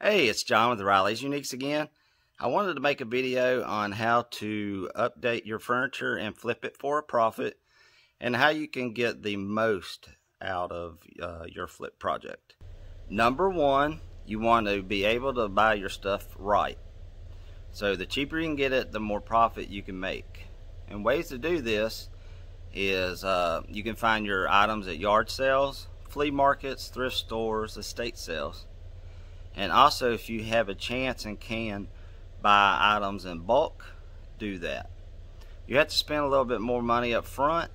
Hey, it's John with Riley's Uniques again. I wanted to make a video on how to update your furniture and flip it for a profit, and how you can get the most out of your flip project. Number one, you want to be able to buy your stuff right. So the cheaper you can get it, the more profit you can make. And ways to do this is you can find your items at yard sales, flea markets, thrift stores, estate sales. And also, if you have a chance and can buy items in bulk, do that. You have to spend a little bit more money up front,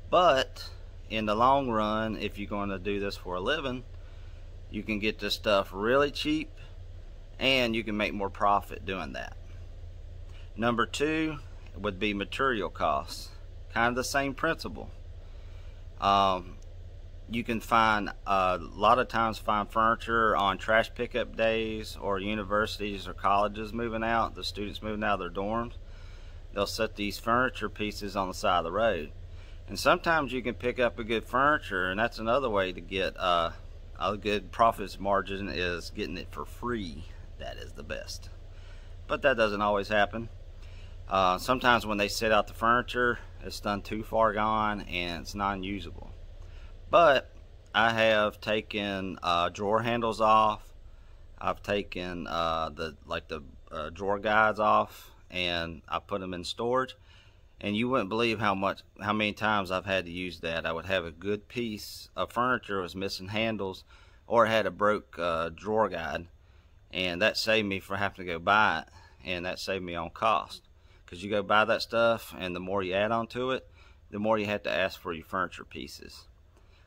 but in the long run, if you're going to do this for a living, you can get this stuff really cheap and you can make more profit doing that. Number two would be material costs. Kind of the same principle. You can find a lot of times find furniture on trash pickup days, or universities or colleges moving out, the students moving out of their dorms. They'll set these furniture pieces on the side of the road, and sometimes you can pick up a good furniture, and that's another way to get a good profits margin, is getting it for free. That is the best, but that doesn't always happen. Sometimes when they set out the furniture, it's done too far gone and it's non-usable. But I have taken drawer handles off. I've taken the drawer guides off, and I put them in storage. And you wouldn't believe how many times I've had to use that. I would have a good piece of furniture was missing handles, or had a broke drawer guide, and that saved me from having to go buy it, and that saved me on cost. Because you go buy that stuff, and the more you add on to it, the more you have to ask for your furniture pieces.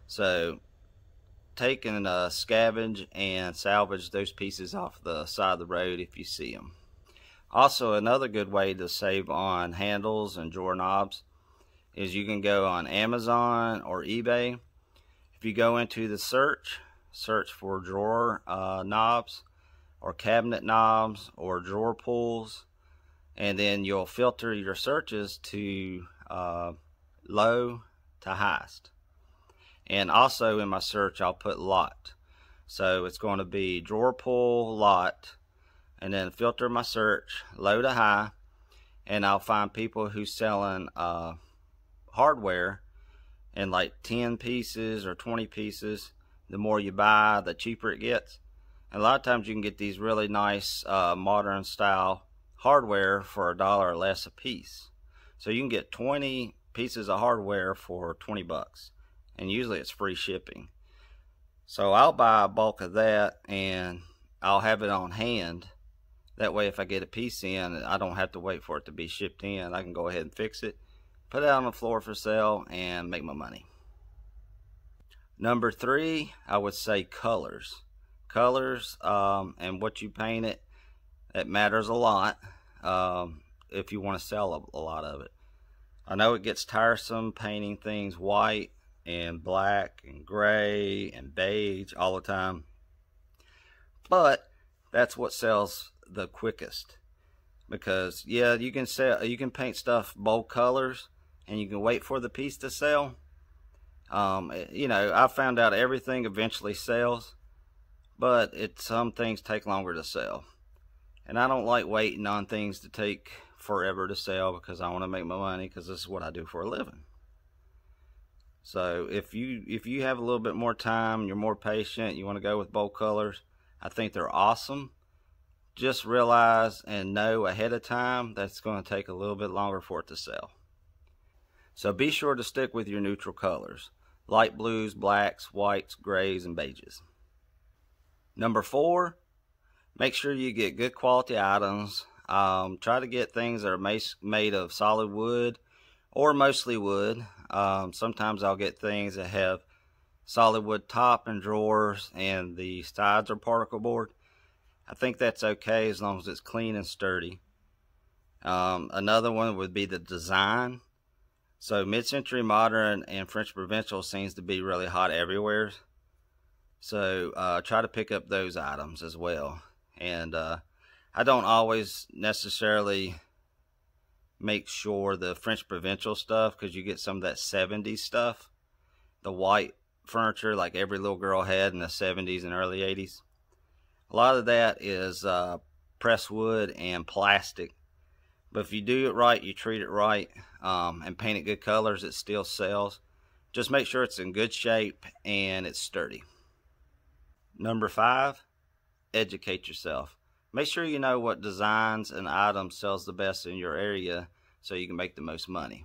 So take and scavenge and salvage those pieces off the side of the road if you see them. Also, another good way to save on handles and drawer knobs is you can go on Amazon or eBay. If you go into the search for drawer knobs or cabinet knobs or drawer pulls, and then you'll filter your searches to low to highest. And also in my search, I'll put lot. So it's going to be drawer pull lot, and then filter my search low to high, and I'll find people who selling hardware in like 10 pieces or 20 pieces. The more you buy, the cheaper it gets. And a lot of times you can get these really nice modern style hardware for $1 or less a piece. So you can get 20 pieces of hardware for 20 bucks. And usually it's free shipping. So I'll buy a bulk of that, and I'll have it on hand. That way if I get a piece in, I don't have to wait for it to be shipped in. I can go ahead and fix it, put it out on the floor for sale, and make my money. Number three, I would say colors. Colors and what you paint it, it matters a lot if you want to sell a lot of it. I know it gets tiresome painting things white and black and gray and beige all the time, but that's what sells the quickest. Because yeah, you can paint stuff bold colors and you can wait for the piece to sell. You know, I found out everything eventually sells, but some things take longer to sell, and I don't like waiting on things to take forever to sell, because I want to make my money, because this is what I do for a living. So if you have a little bit more time, you're more patient, you want to go with bold colors, I think they're awesome. Just realize and know ahead of time that's going to take a little bit longer for it to sell. So be sure to stick with your neutral colors: light blues, blacks, whites, grays, and beiges. Number four, make sure you get good quality items. Try to get things that are made of solid wood or mostly wood. Sometimes I'll get things that have solid wood top and drawers, and the sides are particle board. I think that's okay as long as it's clean and sturdy. Another one would be the design. So mid-century modern and French provincial seems to be really hot everywhere. So try to pick up those items as well. And I don't always necessarily make sure the French provincial stuff, because you get some of that 70s stuff, the white furniture like every little girl had in the 70s and early 80s. A lot of that is pressed wood and plastic. But if you do it right, you treat it right, and paint it good colors, it still sells. Just make sure it's in good shape and it's sturdy. Number 5, educate yourself. Make sure you know what designs and items sells the best in your area so you can make the most money.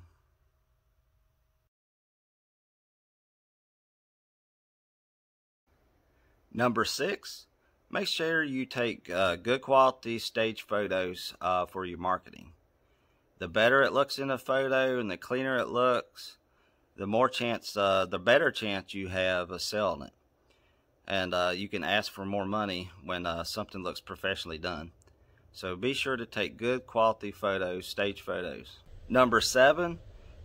Number 6, make sure you take good quality stage photos for your marketing. The better it looks in a photo and the cleaner it looks, the better chance you have of selling it. And you can ask for more money when something looks professionally done. So be sure to take good quality photos, stage photos. Number 7,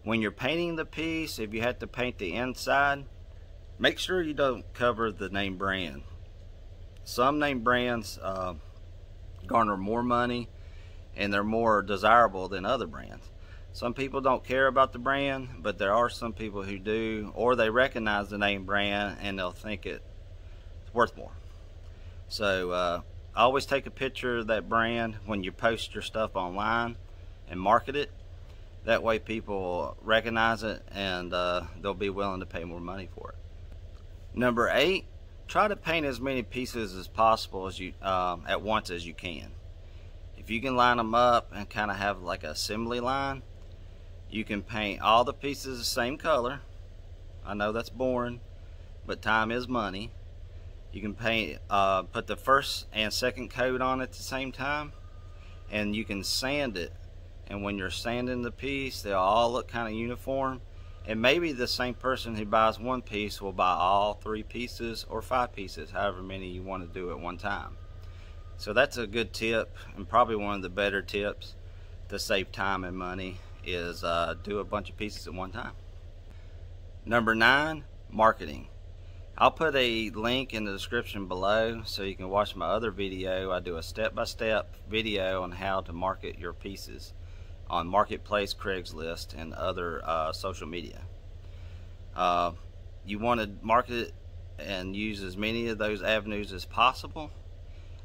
when you're painting the piece, if you have to paint the inside, make sure you don't cover the name brand. Some name brands garner more money and they're more desirable than other brands. Some people don't care about the brand, but there are some people who do, or they recognize the name brand and they'll think it's worth more. So always take a picture of that brand when you post your stuff online and market it. That way people recognize it and they'll be willing to pay more money for it. Number 8, try to paint as many pieces as possible as you at once as you can. If you can line them up and kind of have like an assembly line, you can paint all the pieces the same color. I know that's boring, but time is money. You can paint, put the first and second coat on at the same time, and you can sand it. And when you're sanding the piece, they'll all look kind of uniform. And maybe the same person who buys one piece will buy all 3 pieces or 5 pieces, however many you want to do at one time. So that's a good tip, and probably one of the better tips to save time and money is do a bunch of pieces at one time. Number 9, marketing. I'll put a link in the description below so you can watch my other video. I do a step-by-step video on how to market your pieces on Marketplace, Craigslist, and other social media. You want to market it and use as many of those avenues as possible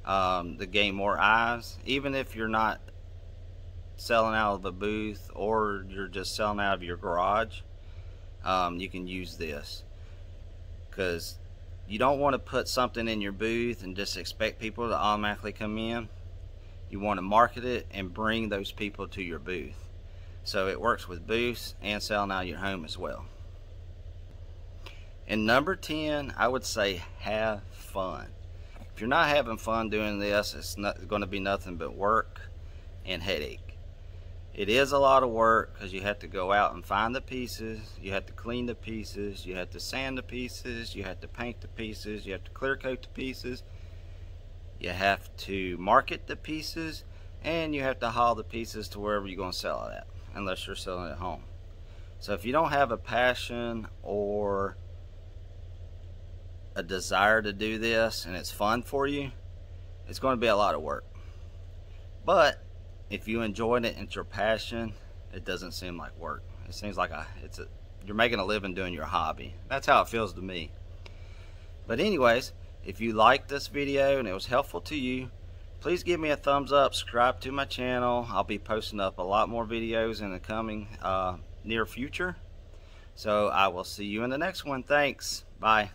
to gain more eyes. Even if you're not selling out of a booth or you're just selling out of your garage, you can use this, because you don't want to put something in your booth and just expect people to automatically come in. You want to market it and bring those people to your booth. So it works with booths and selling out of your home as well. And number 10, I would say have fun. If you're not having fun doing this, it's not going to be nothing but work and headache. It is a lot of work because you have to go out and find the pieces, you have to clean the pieces, you have to sand the pieces, you have to paint the pieces, you have to clear coat the pieces, you have to market the pieces, and you have to haul the pieces to wherever you're going to sell it at, unless you're selling it at home. So if you don't have a passion or a desire to do this and it's fun for you, it's going to be a lot of work. But if you enjoyed it and it's your passion, it doesn't seem like work. It seems like you're making a living doing your hobby. That's how it feels to me. But anyways, if you liked this video and it was helpful to you, please give me a thumbs up, subscribe to my channel. I'll be posting up a lot more videos in the coming near future. So I will see you in the next one. Thanks. Bye.